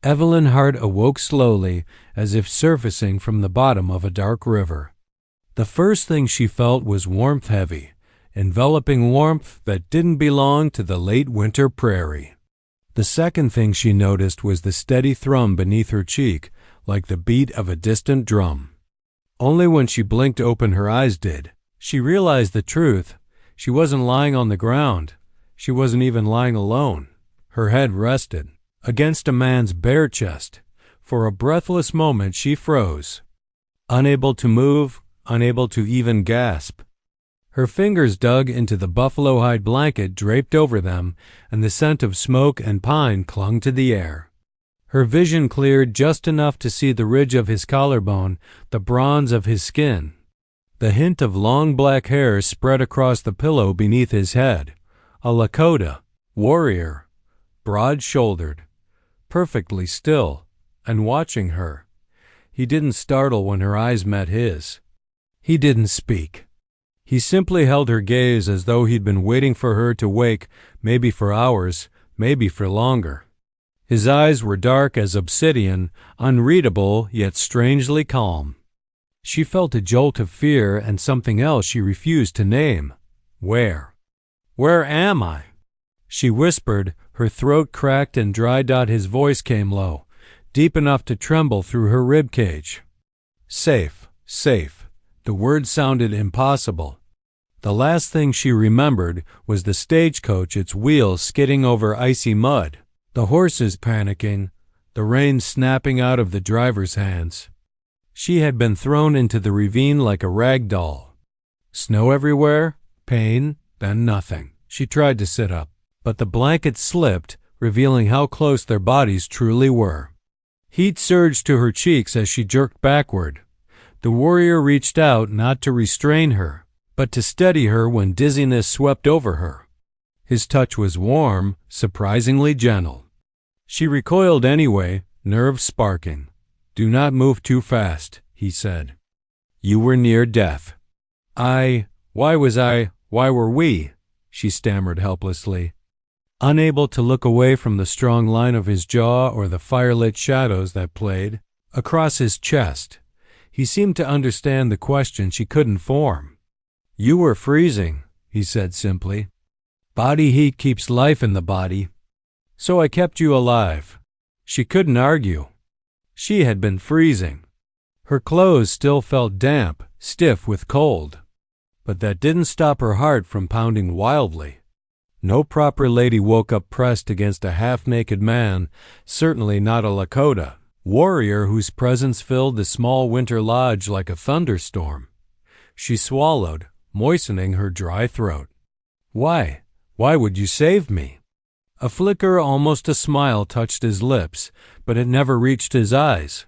Evelyn Hart awoke slowly, as if surfacing from the bottom of a dark river. The first thing she felt was warmth heavy, enveloping warmth that didn't belong to the late winter prairie. The second thing she noticed was the steady thrum beneath her cheek, like the beat of a distant drum. Only when she blinked open her eyes did she realize the truth. She wasn't lying on the ground. She wasn't even lying alone. Her head rested against a man's bare chest. For a breathless moment she froze, unable to move, unable to even gasp. Her fingers dug into the buffalo hide blanket draped over them, and the scent of smoke and pine clung to the air. Her vision cleared just enough to see the ridge of his collarbone, the bronze of his skin. The hint of long black hair spread across the pillow beneath his head. A Lakota warrior, broad-shouldered, perfectly still, and watching her. He didn't startle when her eyes met his. He didn't speak. He simply held her gaze as though he'd been waiting for her to wake, maybe for hours, maybe for longer. His eyes were dark as obsidian, unreadable yet strangely calm. She felt a jolt of fear and something else she refused to name. Where? Where am I? She whispered, her throat cracked and dried. His voice came low, deep enough to tremble through her ribcage. Safe, safe. The word sounded impossible. The last thing she remembered was the stagecoach, its wheels skidding over icy mud, the horses panicking, the reins snapping out of the driver's hands. She had been thrown into the ravine like a rag doll. Snow everywhere, pain, then nothing. She tried to sit up, but the blanket slipped, revealing how close their bodies truly were. Heat surged to her cheeks as she jerked backward. The warrior reached out not to restrain her, but to steady her when dizziness swept over her. His touch was warm, surprisingly gentle. She recoiled anyway, nerves sparking. "Do not move too fast," he said. "You were near death." Why were we?" she stammered helplessly, unable to look away from the strong line of his jaw or the firelit shadows that played across his chest. He seemed to understand the question she couldn't form. "You were freezing," he said simply. "Body heat keeps life in the body. So I kept you alive." She couldn't argue. She had been freezing. Her clothes still felt damp, stiff with cold. But that didn't stop her heart from pounding wildly. No proper lady woke up pressed against a half-naked man, certainly not a Lakota warrior whose presence filled the small winter lodge like a thunderstorm. She swallowed, moistening her dry throat. "Why? Why would you save me?" A flicker, almost a smile, touched his lips, but it never reached his eyes.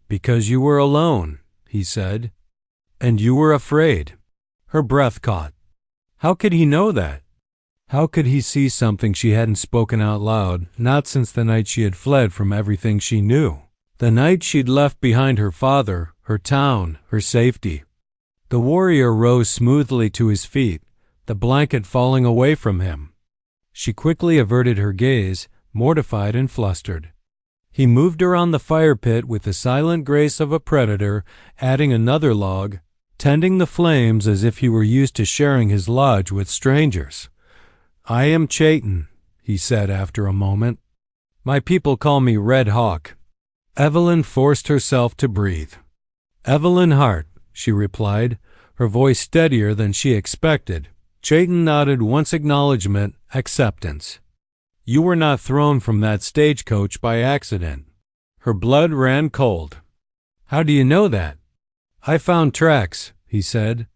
"Because you were alone," he said. "And you were afraid." Her breath caught. How could he know that? How could he see something she hadn't spoken out loud, not since the night she had fled from everything she knew? The night she'd left behind her father, her town, her safety. The warrior rose smoothly to his feet, the blanket falling away from him. She quickly averted her gaze, mortified and flustered. He moved around the fire pit with the silent grace of a predator, adding another log, tending the flames as if he were used to sharing his lodge with strangers. "I am Chayton," he said after a moment. "My people call me Red Hawk." Evelyn forced herself to breathe. "Evelyn Hart," she replied, her voice steadier than she expected. Chayton nodded once, acknowledgement, acceptance. "You were not thrown from that stagecoach by accident." Her blood ran cold. "How do you know that?" "I found tracks," he said.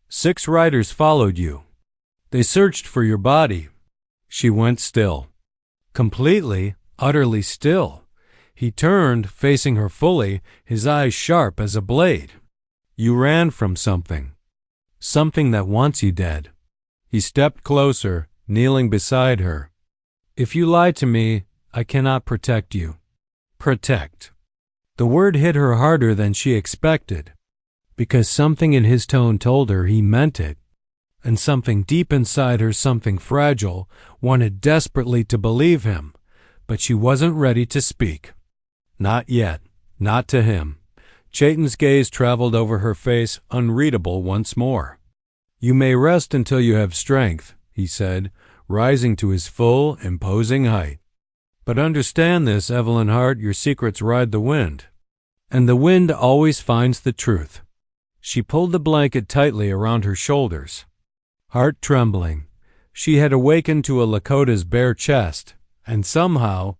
6 riders followed you. They searched for your body." She went still. Completely, utterly still. He turned, facing her fully, his eyes sharp as a blade. "You ran from something. Something that wants you dead." He stepped closer, kneeling beside her. "If you lie to me, I cannot protect you." Protect. The word hit her harder than she expected, because something in his tone told her he meant it, and something deep inside her, something fragile, wanted desperately to believe him, but she wasn't ready to speak. Not yet. Not to him. Chaitin's gaze traveled over her face, unreadable once more. You may rest until you have strength, he said, rising to his full, imposing height. But understand this, Evelyn Hart, your secrets ride the wind. And the wind always finds the truth. She pulled the blanket tightly around her shoulders. Heart trembling, she had awakened to a Lakota's bare chest, and somehow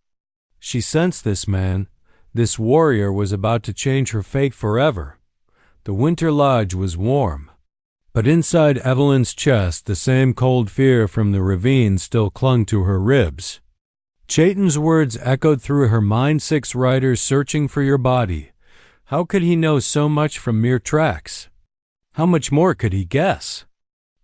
she sensed this man, this warrior, was about to change her fate forever. The winter lodge was warm, but inside Evelyn's chest the same cold fear from the ravine still clung to her ribs. Chaitin's words echoed through her mind. 6 riders searching for your body. How could he know so much from mere tracks? How much more could he guess?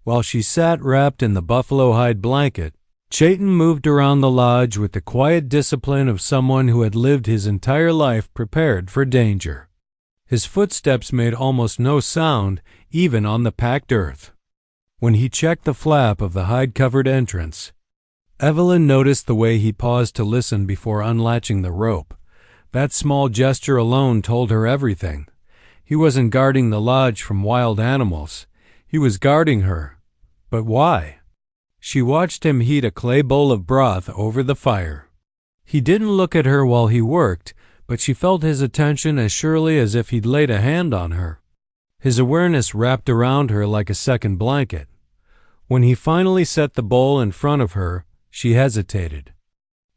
While she sat wrapped in the buffalo hide blanket, Chaitin moved around the lodge with the quiet discipline of someone who had lived his entire life prepared for danger. His footsteps made almost no sound, even on the packed earth. When he checked the flap of the hide-covered entrance, Evelyn noticed the way he paused to listen before unlatching the rope. That small gesture alone told her everything. He wasn't guarding the lodge from wild animals. He was guarding her. But why? She watched him heat a clay bowl of broth over the fire. He didn't look at her while he worked, but she felt his attention as surely as if he'd laid a hand on her. His awareness wrapped around her like a second blanket. When he finally set the bowl in front of her, she hesitated.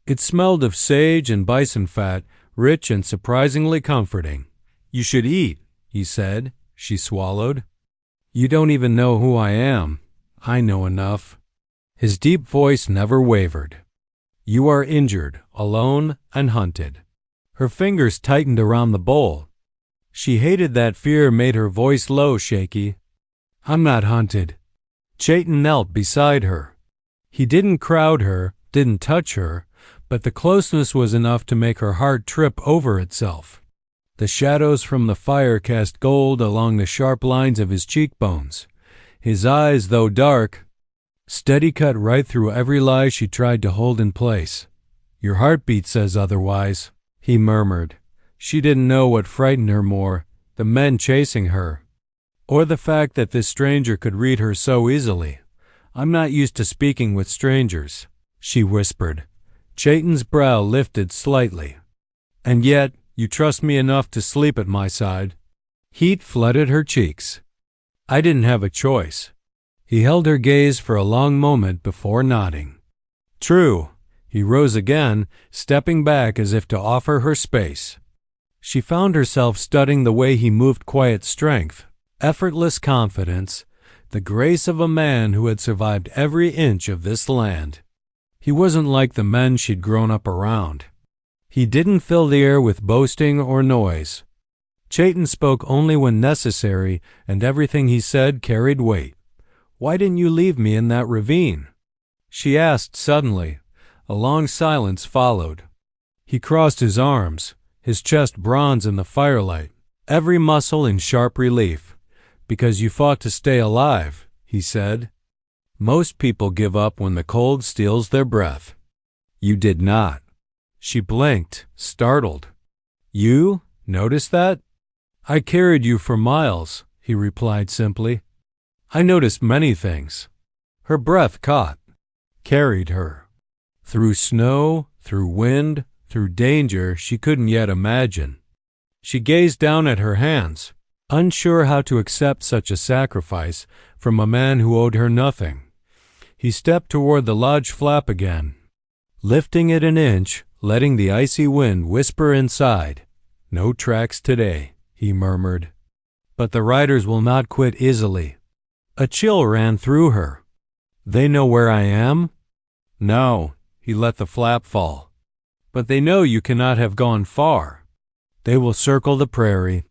It smelled of sage and bison fat, rich and surprisingly comforting. You should eat, he said. She swallowed. You don't even know who I am. I know enough. His deep voice never wavered. You are injured, alone, and hunted. Her fingers tightened around the bowl. She hated that fear made her voice low, shaky. I'm not hunted. Chaitin knelt beside her. He didn't crowd her, didn't touch her, but the closeness was enough to make her heart trip over itself. The shadows from the fire cast gold along the sharp lines of his cheekbones. His eyes, though dark, steady, cut right through every lie she tried to hold in place. Your heartbeat says otherwise, he murmured. She didn't know what frightened her more, the men chasing her, or the fact that this stranger could read her so easily. I'm not used to speaking with strangers, she whispered. Chaitin's brow lifted slightly. And yet, you trust me enough to sleep at my side. Heat flooded her cheeks. I didn't have a choice. He held her gaze for a long moment before nodding. True. He rose again, stepping back as if to offer her space. She found herself studying the way he moved, quiet strength, effortless confidence, the grace of a man who had survived every inch of this land. He wasn't like the men she'd grown up around. He didn't fill the air with boasting or noise. Chaitin spoke only when necessary, and everything he said carried weight. Why didn't you leave me in that ravine? She asked suddenly. A long silence followed. He crossed his arms, his chest bronze in the firelight, every muscle in sharp relief. Because you fought to stay alive, he said. Most people give up when the cold steals their breath. You did not. She blinked, startled. You? Noticed that? I carried you for miles, he replied simply. I noticed many things. Her breath caught. Carried her. Through snow, through wind, through danger she couldn't yet imagine. She gazed down at her hands, unsure how to accept such a sacrifice from a man who owed her nothing. He stepped toward the lodge flap again, lifting it an inch, letting the icy wind whisper inside. No tracks today, he murmured. But the riders will not quit easily. A chill ran through her. They know where I am? No, he let the flap fall. But they know you cannot have gone far. They will circle the prairie.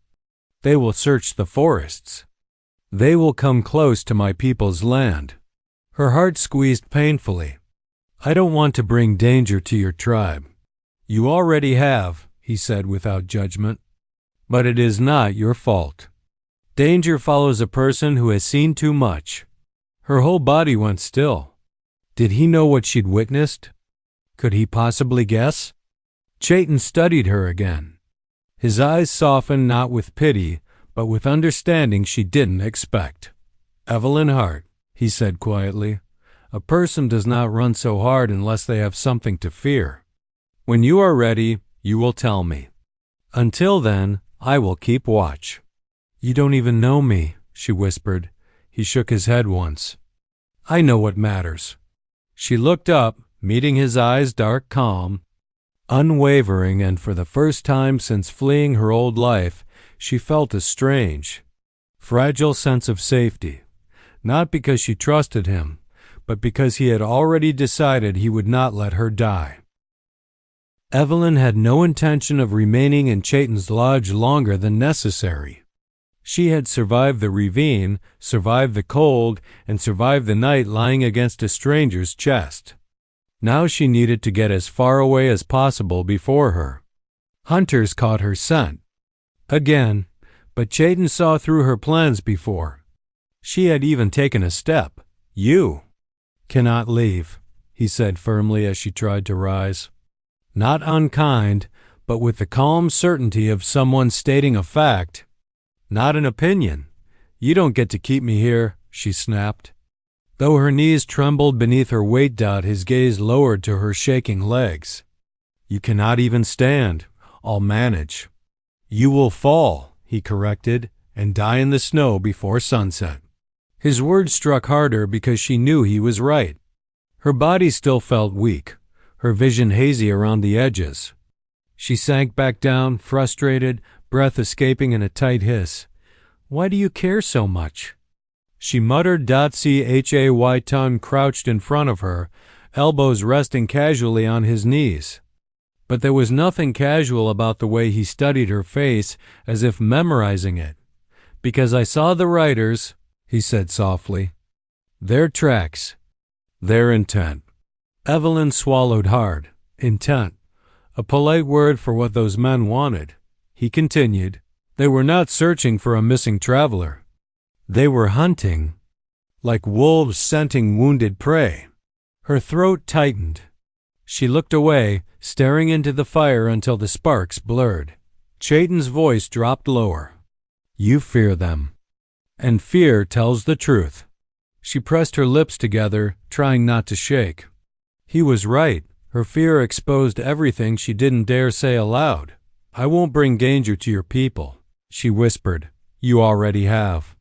They will search the forests. They will come close to my people's land. Her heart squeezed painfully. I don't want to bring danger to your tribe. You already have, he said without judgment. But it is not your fault. Danger follows a person who has seen too much. Her whole body went still. Did he know what she'd witnessed? Could he possibly guess? Chaitin studied her again. His eyes softened not with pity, but with understanding she didn't expect. "Evelyn Hart," he said quietly, "a person does not run so hard unless they have something to fear. When you are ready, you will tell me. Until then, I will keep watch." "You don't even know me," she whispered. He shook his head once. "I know what matters." She looked up, meeting his eyes dark calm, unwavering, and for the first time since fleeing her old life, she felt a strange, fragile sense of safety, not because she trusted him, but because he had already decided he would not let her die. Evelyn had no intention of remaining in Chayton's lodge longer than necessary. She had survived the ravine, survived the cold, and survived the night lying against a stranger's chest. Now she needed to get as far away as possible before her. Hunters caught her scent. Again, but Chayton saw through her plans before. She had even taken a step. "You cannot leave," he said firmly as she tried to rise. Not unkind, but with the calm certainty of someone stating a fact. "Not an opinion. You don't get to keep me here," she snapped. Though her knees trembled beneath her weight, his gaze lowered to her shaking legs. "You cannot even stand. I'll manage." "You will fall," he corrected, "and die in the snow before sunset." His words struck harder because she knew he was right. Her body still felt weak, her vision hazy around the edges. She sank back down, frustrated, breath escaping in a tight hiss. "Why do you care so much?" She muttered. Chay Tun crouched in front of her, elbows resting casually on his knees. But there was nothing casual about the way he studied her face, as if memorizing it. "Because I saw the riders," he said softly. "Their tracks. Their intent." Evelyn swallowed hard. Intent. A polite word for what those men wanted. He continued. "They were not searching for a missing traveler. They were hunting, like wolves scenting wounded prey." Her throat tightened. She looked away, staring into the fire until the sparks blurred. Chayton's voice dropped lower. "You fear them, and fear tells the truth." She pressed her lips together, trying not to shake. He was right. Her fear exposed everything she didn't dare say aloud. "I won't bring danger to your people," she whispered. "You already have."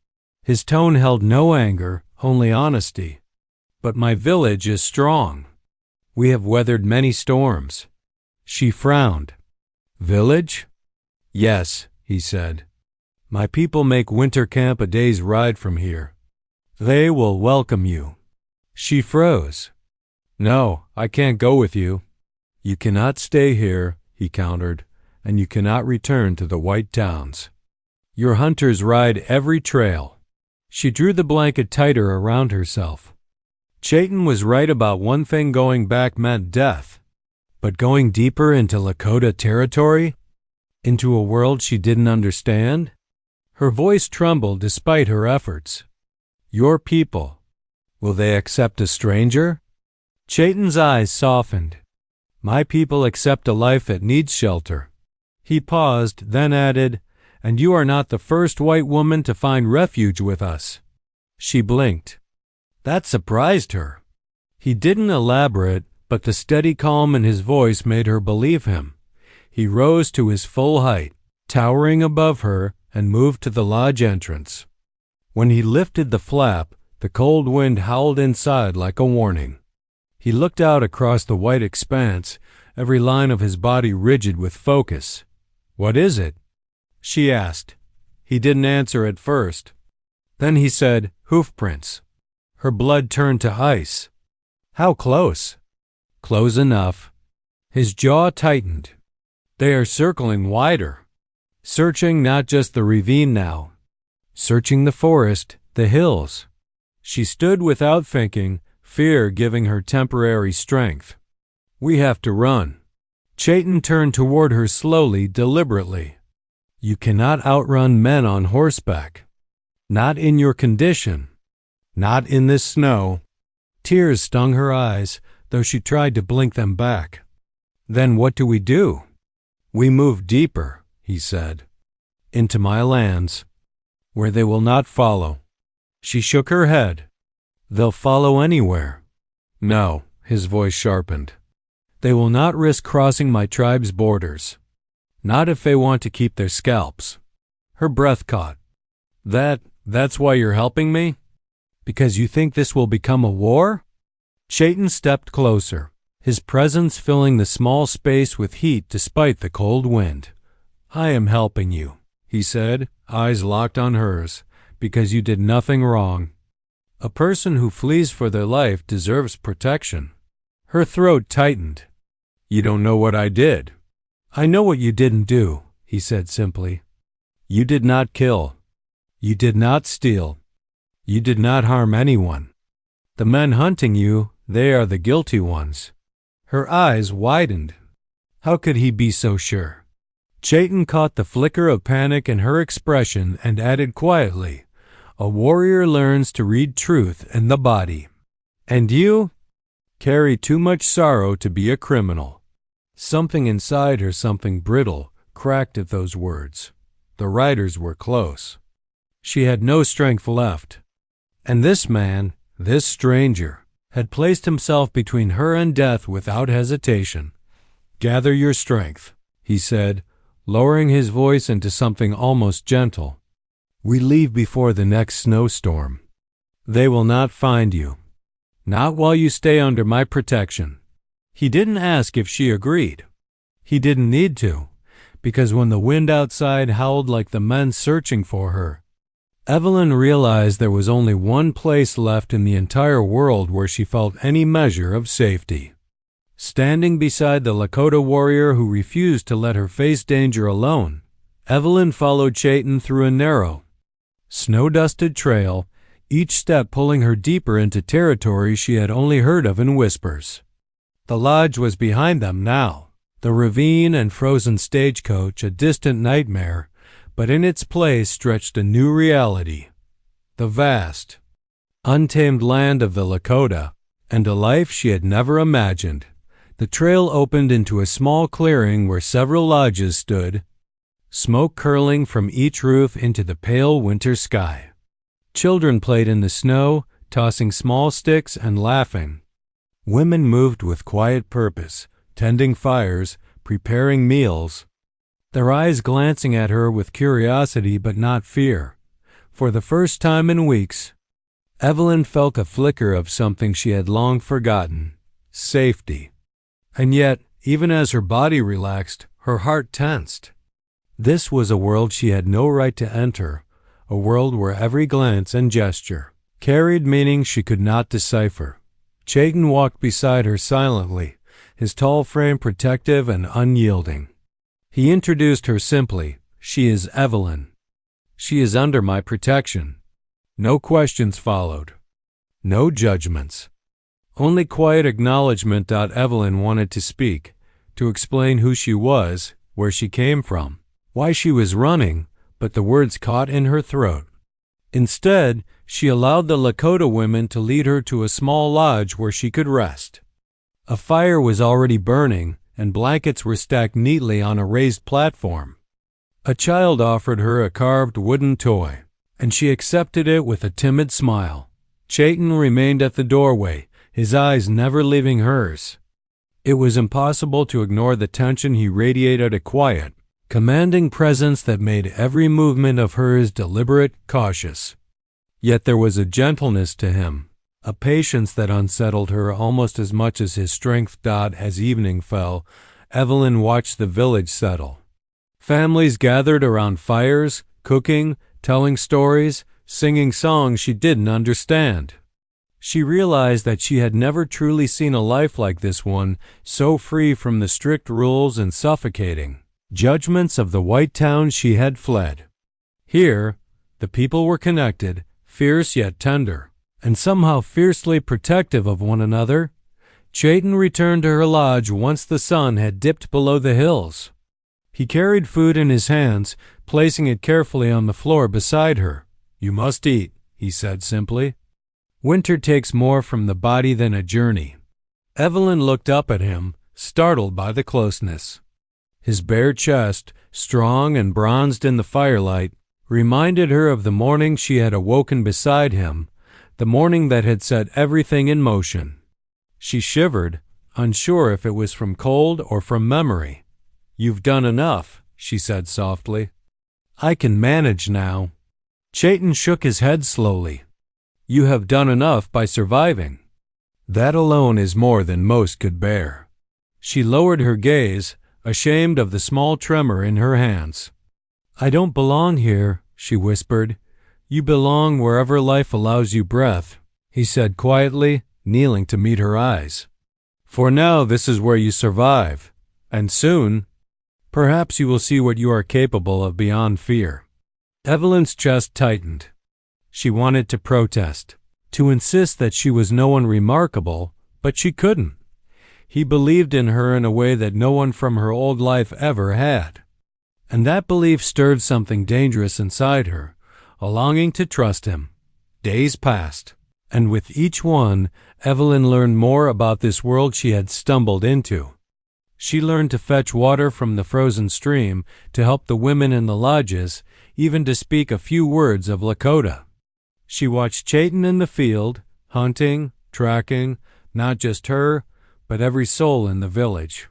His tone held no anger, only honesty. "But my village is strong. We have weathered many storms." She frowned. "Village?" "Yes," he said. "My people make winter camp a day's ride from here. They will welcome you." She froze. "No, I can't go with you." "You cannot stay here," he countered, "and you cannot return to the White Towns. Your hunters ride every trail." She drew the blanket tighter around herself. Chayton was right about one thing: going back meant death. But going deeper into Lakota territory? Into a world she didn't understand? Her voice trembled despite her efforts. "Your people, will they accept a stranger?" Chayton's eyes softened. "My people accept a life that needs shelter." He paused, then added, "And you are not the first white woman to find refuge with us." She blinked. That surprised her. He didn't elaborate, but the steady calm in his voice made her believe him. He rose to his full height, towering above her, and moved to the lodge entrance. When he lifted the flap, the cold wind howled inside like a warning. He looked out across the white expanse, every line of his body rigid with focus. "What is it?" she asked. He didn't answer at first. Then he said, "Hoof prints." Her blood turned to ice. "How close?" "Close enough." His jaw tightened. "They are circling wider. Searching not just the ravine now. Searching the forest, the hills." She stood without thinking, fear giving her temporary strength. "We have to run." Chayton turned toward her slowly, deliberately. "You cannot outrun men on horseback. Not in your condition. Not in this snow." Tears stung her eyes, though she tried to blink them back. "Then what do we do?" "We move deeper," he said. "Into my lands, where they will not follow." She shook her head. "They'll follow anywhere." "No," his voice sharpened. "They will not risk crossing my tribe's borders. Not if they want to keep their scalps." Her breath caught. That's why you're helping me? Because you think this will become a war?" Chayton stepped closer, his presence filling the small space with heat despite the cold wind. "I am helping you," he said, eyes locked on hers, "because you did nothing wrong. A person who flees for their life deserves protection." Her throat tightened. "You don't know what I did." "I know what you didn't do," he said simply. "You did not kill. You did not steal. You did not harm anyone. The men hunting you, they are the guilty ones." Her eyes widened. How could he be so sure? Chayton caught the flicker of panic in her expression and added quietly, "A warrior learns to read truth in the body. And you carry too much sorrow to be a criminal." Something inside her, something brittle, cracked at those words. The riders were close. She had no strength left. And this man, this stranger, had placed himself between her and death without hesitation. "Gather your strength," he said, lowering his voice into something almost gentle. "We leave before the next snowstorm. They will not find you. Not while you stay under my protection." He didn't ask if she agreed. He didn't need to, because when the wind outside howled like the men searching for her, Evelyn realized there was only one place left in the entire world where she felt any measure of safety. Standing beside the Lakota warrior who refused to let her face danger alone, Evelyn followed Chayton through a narrow, snow-dusted trail, each step pulling her deeper into territory she had only heard of in whispers. The lodge was behind them now, the ravine and frozen stagecoach a distant nightmare, but in its place stretched a new reality, the vast, untamed land of the Lakota, and a life she had never imagined. The trail opened into a small clearing where several lodges stood, smoke curling from each roof into the pale winter sky. Children played in the snow, tossing small sticks and laughing. Women moved with quiet purpose, tending fires, preparing meals, their eyes glancing at her with curiosity but not fear. For the first time in weeks, Evelyn felt a flicker of something she had long forgotten: safety. And yet, even as her body relaxed, her heart tensed. This was a world she had no right to enter, a world where every glance and gesture carried meaning she could not decipher. Chayton walked beside her silently, his tall frame protective and unyielding. He introduced her simply. "She is Evelyn. She is under my protection." No questions followed. No judgments. Only quiet acknowledgement. Evelyn wanted to speak, to explain who she was, where she came from, why she was running, but the words caught in her throat. Instead, she allowed the Lakota women to lead her to a small lodge where she could rest. A fire was already burning, and blankets were stacked neatly on a raised platform. A child offered her a carved wooden toy, and she accepted it with a timid smile. Chayton remained at the doorway, his eyes never leaving hers. It was impossible to ignore the tension he radiated, a quiet, commanding presence that made every movement of hers deliberate, cautious. Yet there was a gentleness to him, a patience that unsettled her almost as much as his strength. As evening fell, Evelyn watched the village settle. Families gathered around fires, cooking, telling stories, singing songs she didn't understand. She realized that she had never truly seen a life like this one, so free from the strict rules and suffocating judgments of the white town she had fled. Here, the people were connected, fierce yet tender, and somehow fiercely protective of one another. Chayton returned to her lodge once the sun had dipped below the hills. He carried food in his hands, placing it carefully on the floor beside her. "You must eat," he said simply. "Winter takes more from the body than a journey." Evelyn looked up at him, startled by the closeness. His bare chest, strong and bronzed in the firelight, reminded her of the morning she had awoken beside him, the morning that had set everything in motion. She shivered, unsure if it was from cold or from memory. "You've done enough," she said softly. "I can manage now." Chayton shook his head slowly. "You have done enough by surviving. That alone is more than most could bear." She lowered her gaze, ashamed of the small tremor in her hands. "I don't belong here," she whispered. "You belong wherever life allows you breath," he said quietly, kneeling to meet her eyes. "For now this is where you survive, and soon, perhaps you will see what you are capable of beyond fear." Evelyn's chest tightened. She wanted to protest, to insist that she was no one remarkable, but she couldn't. He believed in her in a way that no one from her old life ever had. And that belief stirred something dangerous inside her, a longing to trust him. Days passed, and with each one, Evelyn learned more about this world she had stumbled into. She learned to fetch water from the frozen stream, to help the women in the lodges, even to speak a few words of Lakota. She watched Chayton in the field, hunting, tracking, not just her, but every soul in the village.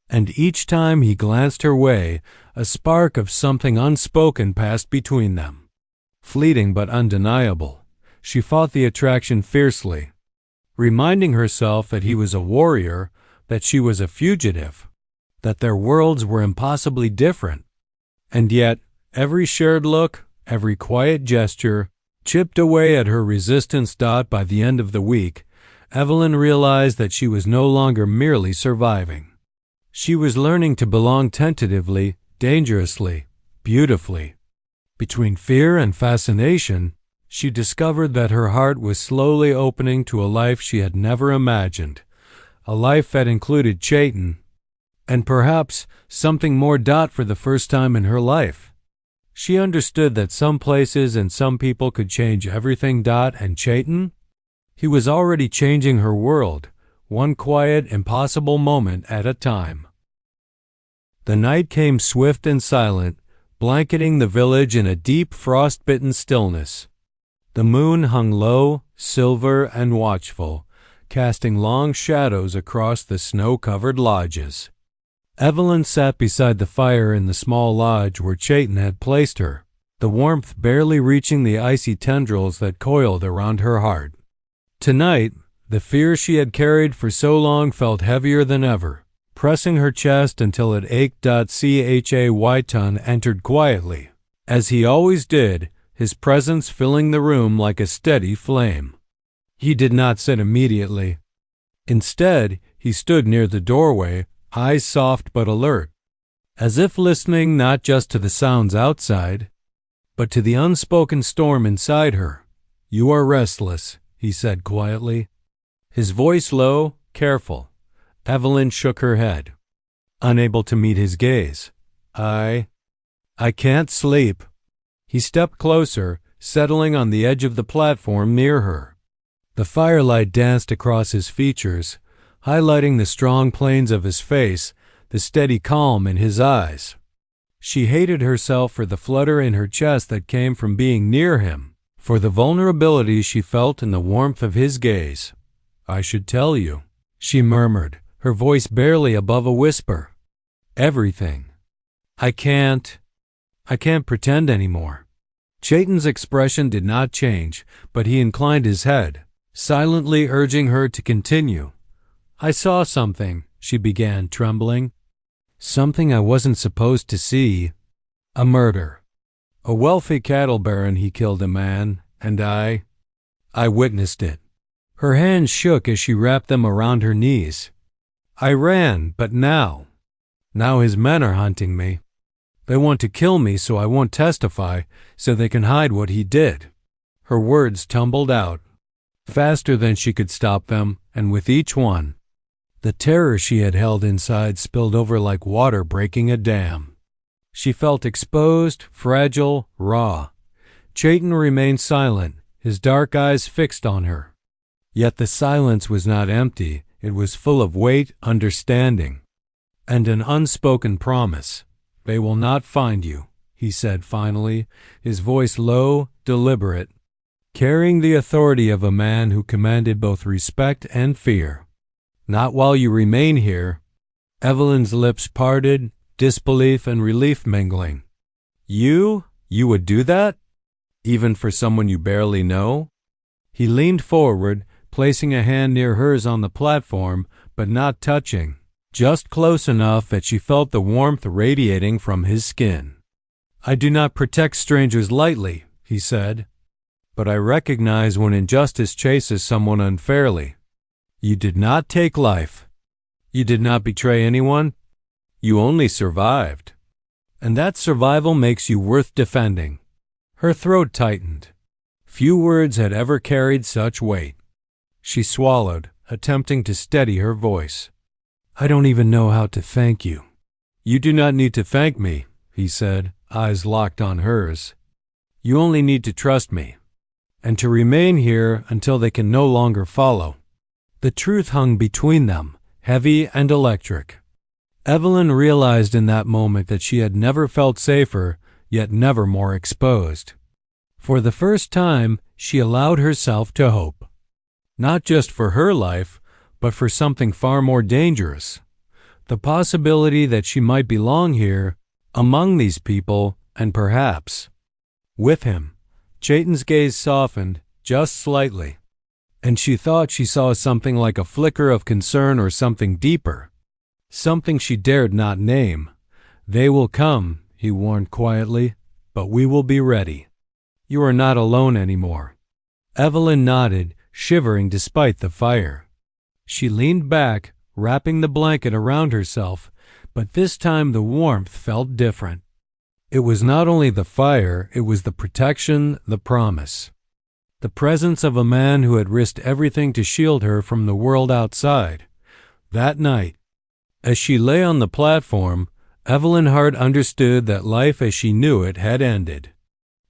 And each time he glanced her way, a spark of something unspoken passed between them. Fleeting but undeniable, she fought the attraction fiercely, reminding herself that he was a warrior, that she was a fugitive, that their worlds were impossibly different. And yet, every shared look, every quiet gesture, chipped away at her resistance. By the end of the week, Evelyn realized that she was no longer merely surviving. She was learning to belong tentatively, dangerously, beautifully. Between fear and fascination, she discovered that her heart was slowly opening to a life she had never imagined, a life that included Chayton, and perhaps something more. For the first time in her life, she understood that some places and some people could change everything. And Chayton? He was already changing her world, one quiet, impossible moment at a time. The night came swift and silent, blanketing the village in a deep, frost-bitten stillness. The moon hung low, silver and watchful, casting long shadows across the snow-covered lodges. Evelyn sat beside the fire in the small lodge where Chayton had placed her, the warmth barely reaching the icy tendrils that coiled around her heart. Tonight, the fear she had carried for so long felt heavier than ever, pressing her chest until it ached. Chayton entered quietly, as he always did, his presence filling the room like a steady flame. He did not sit immediately. Instead, he stood near the doorway, eyes soft but alert, as if listening not just to the sounds outside, but to the unspoken storm inside her. "You are restless," he said quietly, his voice low, careful. Evelyn shook her head, unable to meet his gaze. I can't sleep." He stepped closer, settling on the edge of the platform near her. The firelight danced across his features, highlighting the strong planes of his face, the steady calm in his eyes. She hated herself for the flutter in her chest that came from being near him, for the vulnerability she felt in the warmth of his gaze. "I should tell you," she murmured, her voice barely above a whisper. "Everything. I can't pretend anymore." Chayton's expression did not change, but he inclined his head, silently urging her to continue. "I saw something," she began, trembling. "Something I wasn't supposed to see. A murder. A wealthy cattle baron, he killed a man, and I witnessed it." Her hands shook as she wrapped them around her knees. "I ran, but now his men are hunting me. They want to kill me so I won't testify, so they can hide what he did." Her words tumbled out, faster than she could stop them, and with each one, the terror she had held inside spilled over like water breaking a dam. She felt exposed, fragile, raw. Chayton remained silent, his dark eyes fixed on her. Yet the silence was not empty, it was full of weight, understanding, and an unspoken promise. They will not find you, he said finally, his voice low, deliberate, carrying the authority of a man who commanded both respect and fear. Not while you remain here. Evelyn's lips parted, disbelief and relief mingling. You would do that? Even for someone you barely know? He leaned forward, placing a hand near hers on the platform, but not touching, just close enough that she felt the warmth radiating from his skin. I do not protect strangers lightly, he said, but I recognize when injustice chases someone unfairly. You did not take life. You did not betray anyone. You only survived. And that survival makes you worth defending. Her throat tightened. Few words had ever carried such weight. She swallowed, attempting to steady her voice. I don't even know how to thank you. You do not need to thank me, he said, eyes locked on hers. You only need to trust me, and to remain here until they can no longer follow. The truth hung between them, heavy and electric. Evelyn realized in that moment that she had never felt safer, yet never more exposed. For the first time, she allowed herself to hope. Not just for her life, but for something far more dangerous. The possibility that she might belong here, among these people, and perhaps with him. Chayton's gaze softened, just slightly, and she thought she saw something like a flicker of concern or something deeper. Something she dared not name. They will come, he warned quietly, but we will be ready. You are not alone anymore. Evelyn nodded, shivering despite the fire. She leaned back, wrapping the blanket around herself, but this time the warmth felt different. It was not only the fire, it was the protection, the promise. The presence of a man who had risked everything to shield her from the world outside. That night, as she lay on the platform, Evelyn Hart understood that life as she knew it had ended.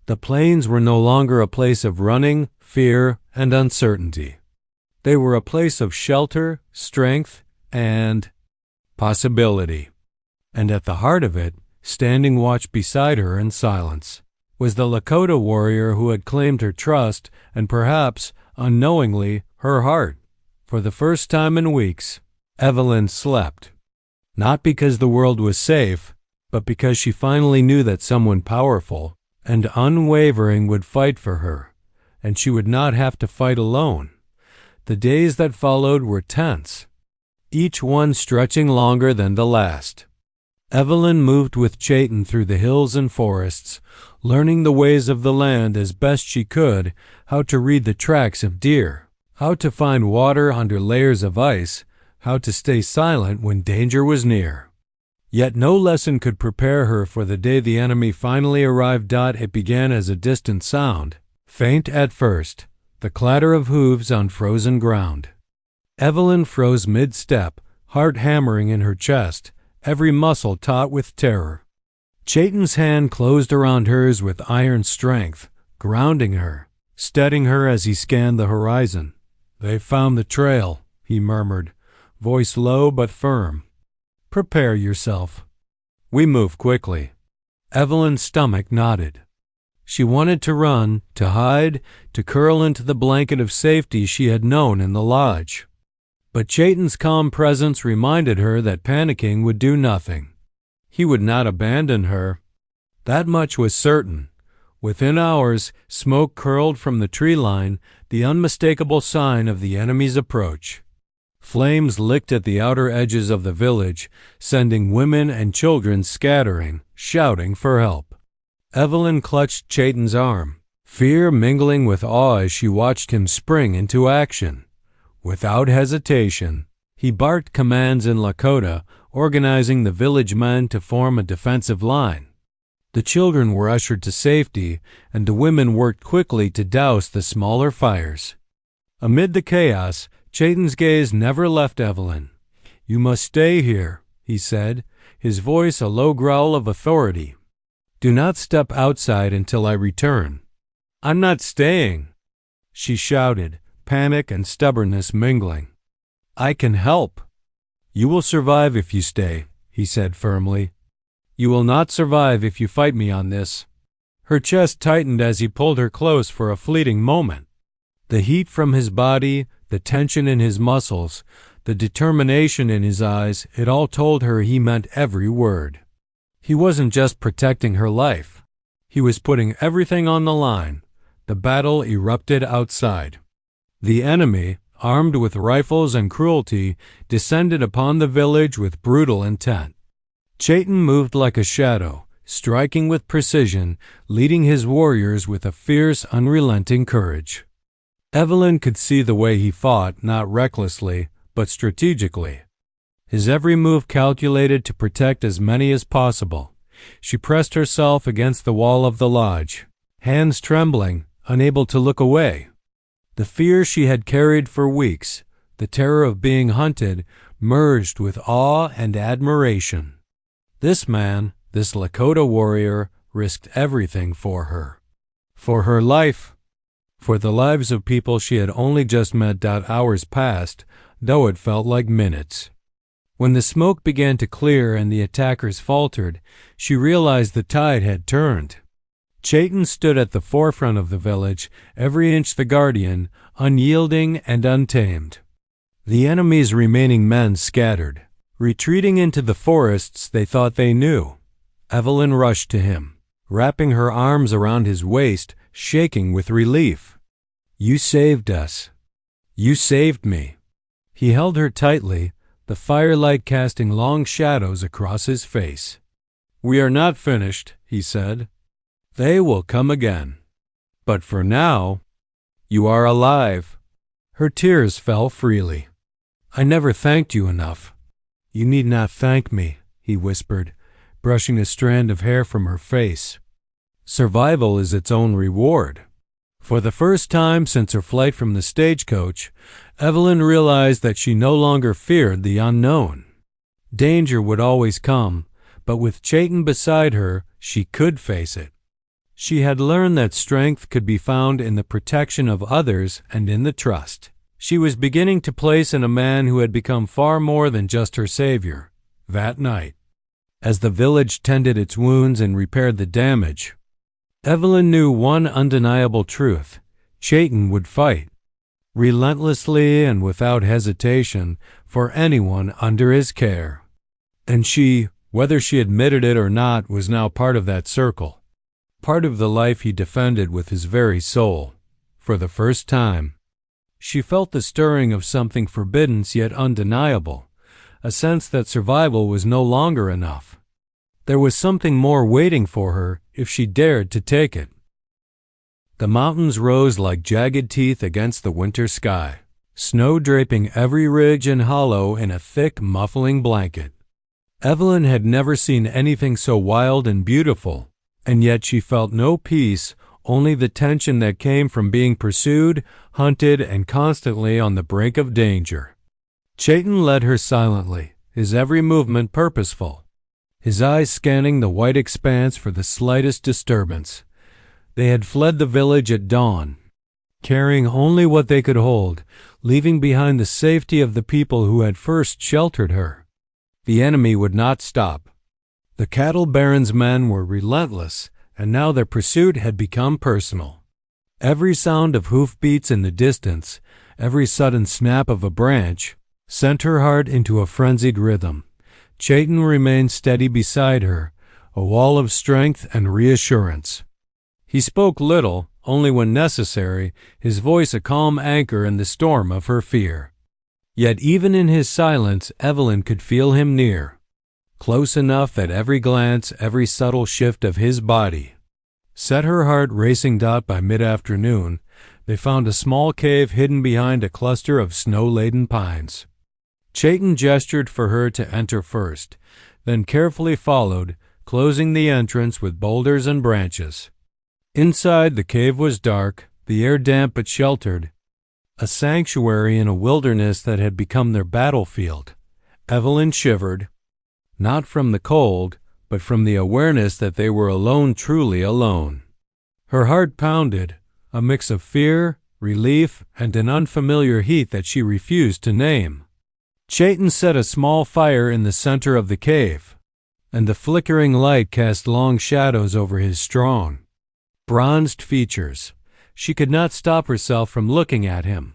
The plains were no longer a place of running, fear, and uncertainty. They were a place of shelter, strength, and possibility. And at the heart of it, standing watch beside her in silence, was the Lakota warrior who had claimed her trust and perhaps, unknowingly, her heart. For the first time in weeks, Evelyn slept. Not because the world was safe, but because she finally knew that someone powerful and unwavering would fight for her, and she would not have to fight alone. The days that followed were tense, each one stretching longer than the last. Evelyn moved with Chayton through the hills and forests, learning the ways of the land as best she could, how to read the tracks of deer, how to find water under layers of ice, how to stay silent when danger was near. Yet no lesson could prepare her for the day the enemy finally arrived. It began as a distant sound, faint at first, the clatter of hooves on frozen ground. Evelyn froze mid-step, heart hammering in her chest, every muscle taut with terror. Chayton's hand closed around hers with iron strength, grounding her, steadying her as he scanned the horizon. They found the trail, he murmured, voice low but firm. Prepare yourself. We move quickly. Evelyn's stomach knotted. She wanted to run, to hide, to curl into the blanket of safety she had known in the lodge. But Chayton's calm presence reminded her that panicking would do nothing. He would not abandon her. That much was certain. Within hours, smoke curled from the tree line, the unmistakable sign of the enemy's approach. Flames licked at the outer edges of the village, sending women and children scattering, shouting for help. Evelyn clutched Chayton's arm, fear mingling with awe as she watched him spring into action. Without hesitation, he barked commands in Lakota, organizing the village men to form a defensive line. The children were ushered to safety, and the women worked quickly to douse the smaller fires. Amid the chaos, Chayton's gaze never left Evelyn. You must stay here, he said, his voice a low growl of authority. Do not step outside until I return. I'm not staying, she shouted, panic and stubbornness mingling. I can help. You will survive if you stay, he said firmly. You will not survive if you fight me on this." Her chest tightened as he pulled her close for a fleeting moment. The heat from his body, the tension in his muscles, the determination in his eyes, it all told her he meant every word. He wasn't just protecting her life. He was putting everything on the line. The battle erupted outside. The enemy, armed with rifles and cruelty, descended upon the village with brutal intent. Chayton moved like a shadow, striking with precision, leading his warriors with a fierce, unrelenting courage. Evelyn could see the way he fought, not recklessly, but strategically. His every move calculated to protect as many as possible. She pressed herself against the wall of the lodge, hands trembling, unable to look away. The fear she had carried for weeks, the terror of being hunted, merged with awe and admiration. This man, this Lakota warrior, risked everything for her. For her life, for the lives of people she had only just met. Hours passed, though it felt like minutes. When the smoke began to clear and the attackers faltered, she realized the tide had turned. Chayton stood at the forefront of the village, every inch the guardian, unyielding and untamed. The enemy's remaining men scattered, retreating into the forests they thought they knew. Evelyn rushed to him, wrapping her arms around his waist, shaking with relief. "You saved us. You saved me." He held her tightly, the firelight casting long shadows across his face. "We are not finished," he said. "They will come again. But for now, you are alive." Her tears fell freely. "I never thanked you enough." "You need not thank me," he whispered, brushing a strand of hair from her face. "Survival is its own reward." For the first time since her flight from the stagecoach, Evelyn realized that she no longer feared the unknown. Danger would always come, but with Chayton beside her, she could face it. She had learned that strength could be found in the protection of others and in the trust she was beginning to place in a man who had become far more than just her savior. That night, as the village tended its wounds and repaired the damage, Evelyn knew one undeniable truth: Chayton would fight, relentlessly and without hesitation, for anyone under his care. And she, whether she admitted it or not, was now part of that circle, part of the life he defended with his very soul. For the first time, she felt the stirring of something forbidden yet undeniable, a sense that survival was no longer enough. There was something more waiting for her if she dared to take it. The mountains rose like jagged teeth against the winter sky, snow draping every ridge and hollow in a thick, muffling blanket. Evelyn had never seen anything so wild and beautiful, and yet she felt no peace, only the tension that came from being pursued, hunted, and constantly on the brink of danger. Chayton led her silently, his every movement purposeful, his eyes scanning the white expanse for the slightest disturbance. They had fled the village at dawn, carrying only what they could hold, leaving behind the safety of the people who had first sheltered her. The enemy would not stop. The cattle baron's men were relentless, and now their pursuit had become personal. Every sound of hoofbeats in the distance, every sudden snap of a branch, sent her heart into a frenzied rhythm. Chayton remained steady beside her, a wall of strength and reassurance. He spoke little, only when necessary, his voice a calm anchor in the storm of her fear. Yet even in his silence, Evelyn could feel him near, close enough that every glance, every subtle shift of his body set her heart racing. By mid-afternoon, they found a small cave hidden behind a cluster of snow-laden pines. Chayton gestured for her to enter first, then carefully followed, closing the entrance with boulders and branches. Inside, the cave was dark, the air damp but sheltered, a sanctuary in a wilderness that had become their battlefield. Evelyn shivered, not from the cold, but from the awareness that they were alone, truly alone. Her heart pounded, a mix of fear, relief, and an unfamiliar heat that she refused to name. Chayton set a small fire in the center of the cave, and the flickering light cast long shadows over his strong, bronzed features. She could not stop herself from looking at him.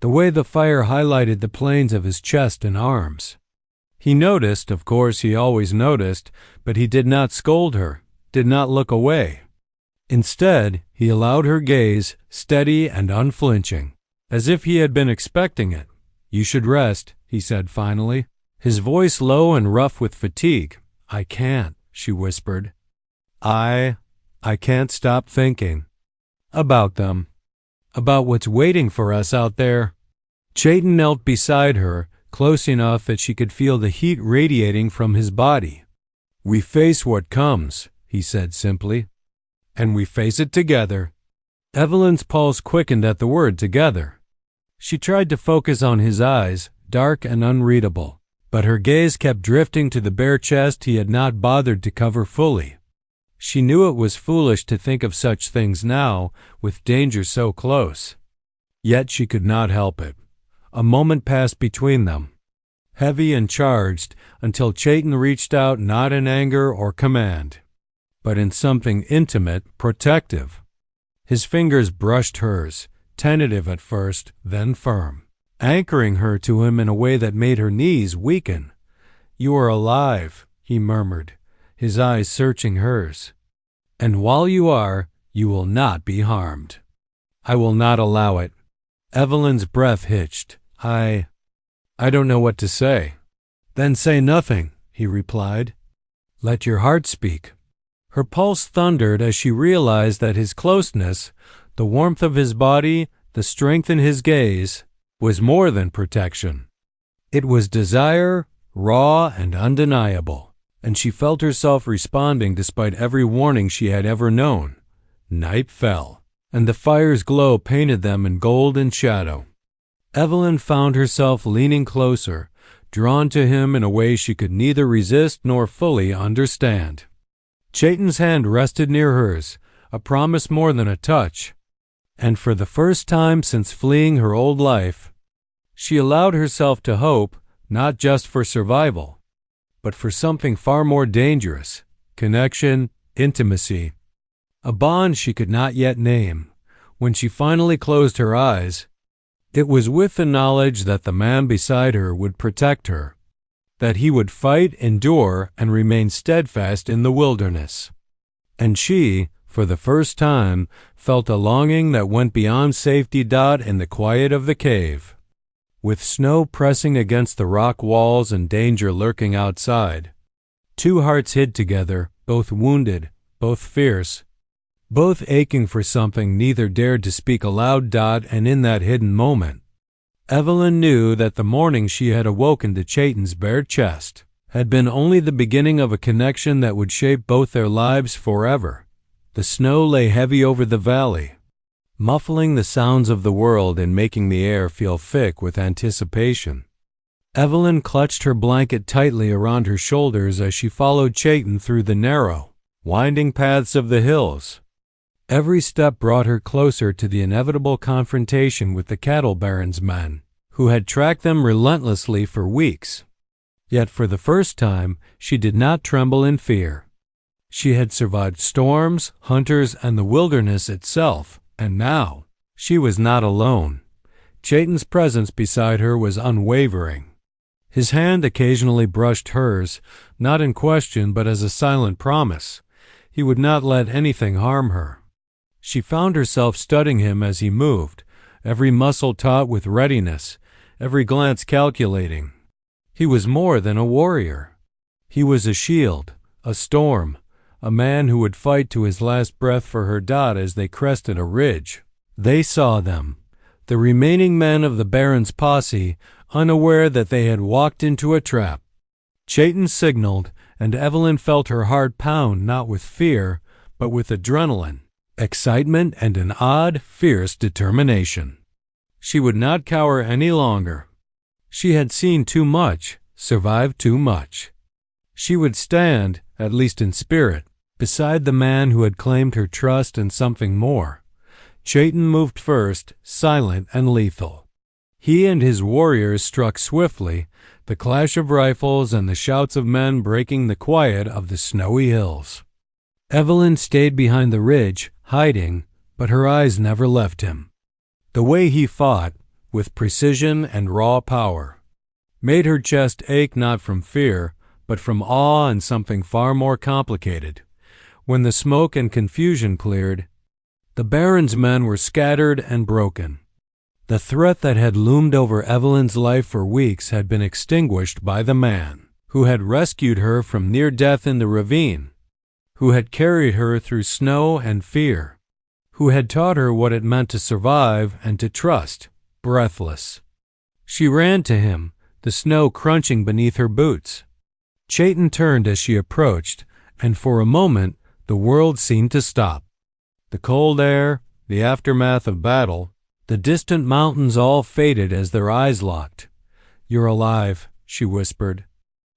The way the fire highlighted the planes of his chest and arms. He noticed, of course he always noticed, but he did not scold her, did not look away. Instead, he allowed her gaze, steady and unflinching, as if he had been expecting it. "You should rest," he said finally, his voice low and rough with fatigue. "I can't," she whispered. I can't stop thinking. About them. About what's waiting for us out there." Chayton knelt beside her, close enough that she could feel the heat radiating from his body. "We face what comes," he said simply. "And we face it together." Evelyn's pulse quickened at the word together. She tried to focus on his eyes, dark and unreadable, but her gaze kept drifting to the bare chest he had not bothered to cover fully. She knew it was foolish to think of such things now, with danger so close. Yet she could not help it. A moment passed between them, heavy and charged, until Chayton reached out not in anger or command, but in something intimate, protective. His fingers brushed hers, tentative at first, then firm, anchoring her to him in a way that made her knees weaken. "You are alive," he murmured, his eyes searching hers. "And while you are, you will not be harmed. I will not allow it." Evelyn's breath hitched. I don't know what to say." "Then say nothing," he replied. "Let your heart speak." Her pulse thundered as she realized that his closeness, the warmth of his body, the strength in his gaze, was more than protection. It was desire, raw and undeniable, and she felt herself responding despite every warning she had ever known. Night fell, and the fire's glow painted them in gold and shadow. Evelyn found herself leaning closer, drawn to him in a way she could neither resist nor fully understand. Chayton's hand rested near hers, a promise more than a touch, and for the first time since fleeing her old life, she allowed herself to hope, not just for survival, but for something far more dangerous: connection, intimacy, a bond she could not yet name. When she finally closed her eyes, it was with the knowledge that the man beside her would protect her, that he would fight, endure, and remain steadfast in the wilderness. And she, for the first time, felt a longing that went beyond safety. In the quiet of the cave, with snow pressing against the rock walls and danger lurking outside, two hearts hid together, both wounded, both fierce, both aching for something neither dared to speak aloud. And in that hidden moment, Evelyn knew that the morning she had awoken to Chayton's bare chest had been only the beginning of a connection that would shape both their lives forever. The snow lay heavy over the valley, muffling the sounds of the world and making the air feel thick with anticipation. Evelyn clutched her blanket tightly around her shoulders as she followed Chayton through the narrow, winding paths of the hills. Every step brought her closer to the inevitable confrontation with the cattle baron's men, who had tracked them relentlessly for weeks. Yet for the first time, she did not tremble in fear. She had survived storms, hunters, and the wilderness itself, and now she was not alone. Chayton's presence beside her was unwavering. His hand occasionally brushed hers, not in question but as a silent promise. He would not let anything harm her. She found herself studying him as he moved, every muscle taut with readiness, every glance calculating. He was more than a warrior. He was a shield, a storm, a man who would fight to his last breath for her. As they crested a ridge, they saw them, the remaining men of the Baron's posse, unaware that they had walked into a trap. Chayton signaled, and Evelyn felt her heart pound not with fear, but with adrenaline, excitement, and an odd, fierce determination. She would not cower any longer. She had seen too much, survived too much. She would stand, at least in spirit, beside the man who had claimed her trust and something more. Chayton moved first, silent and lethal. He and his warriors struck swiftly, the clash of rifles and the shouts of men breaking the quiet of the snowy hills. Evelyn stayed behind the ridge, hiding, but her eyes never left him. The way he fought, with precision and raw power, made her chest ache not from fear, but from awe and something far more complicated. When the smoke and confusion cleared, the Baron's men were scattered and broken. The threat that had loomed over Evelyn's life for weeks had been extinguished by the man who had rescued her from near death in the ravine, who had carried her through snow and fear, who had taught her what it meant to survive and to trust, breathless. She ran to him, the snow crunching beneath her boots. Chayton turned as she approached, and for a moment the world seemed to stop. The cold air, the aftermath of battle, the distant mountains all faded as their eyes locked. "You're alive," she whispered,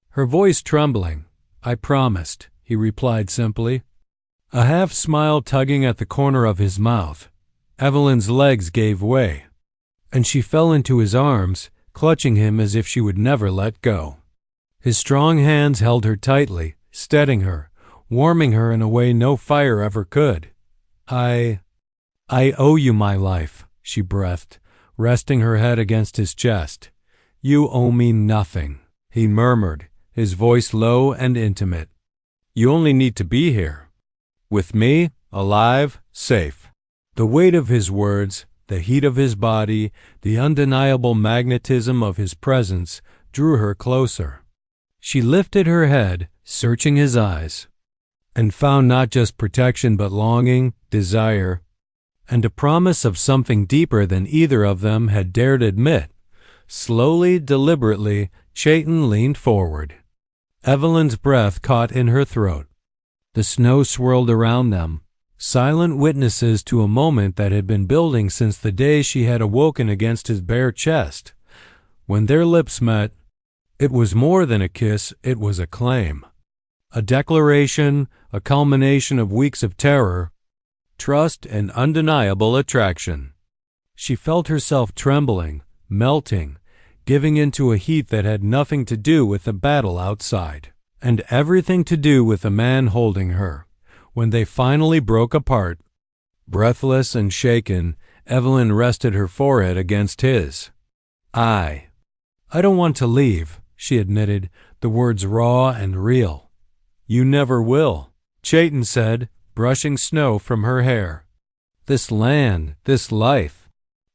her voice trembling. "I promised," he replied simply, a half-smile tugging at the corner of his mouth. Evelyn's legs gave way, and she fell into his arms, clutching him as if she would never let go. His strong hands held her tightly, steadying her, warming her in a way no fire ever could. I owe you my life," she breathed, resting her head against his chest. "You owe me nothing," he murmured, his voice low and intimate. "You only need to be here. With me, alive, safe." The weight of his words, the heat of his body, the undeniable magnetism of his presence drew her closer. She lifted her head, searching his eyes, and found not just protection but longing, desire, and a promise of something deeper than either of them had dared admit. Slowly, deliberately, Chayton leaned forward. Evelyn's breath caught in her throat. The snow swirled around them, silent witnesses to a moment that had been building since the day she had awoken against his bare chest. When their lips met, it was more than a kiss, it was a claim. A declaration, a culmination of weeks of terror, trust, and undeniable attraction. She felt herself trembling, melting, giving into a heat that had nothing to do with the battle outside, and everything to do with the man holding her. When they finally broke apart, breathless and shaken, Evelyn rested her forehead against his. I don't want to leave," she admitted, the words raw and real. "You never will," Chayton said, brushing snow from her hair. "This land, this life,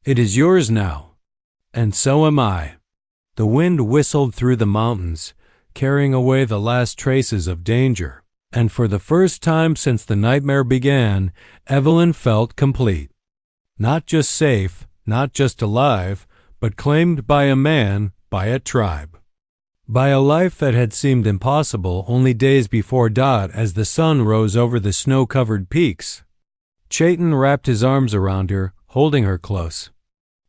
it is yours now, and so am I." The wind whistled through the mountains, carrying away the last traces of danger, and for the first time since the nightmare began, Evelyn felt complete. Not just safe, not just alive, but claimed by a man, by a tribe, by a life that had seemed impossible only days before dawn as the sun rose over the snow-covered peaks. Chayton wrapped his arms around her, holding her close.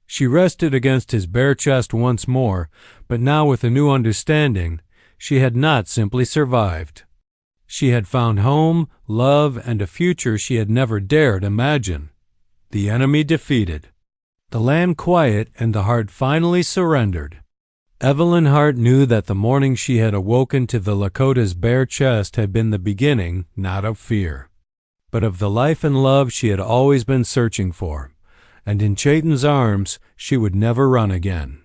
She rested against his bare chest once more, but now with a new understanding. She had not simply survived. She had found home, love, and a future she had never dared imagine. The enemy defeated, the land quiet, and the heart finally surrendered. Evelyn Hart knew that the morning she had awoken to the Lakota's bare chest had been the beginning, not of fear, but of the life and love she had always been searching for, and in Chayton's arms she would never run again.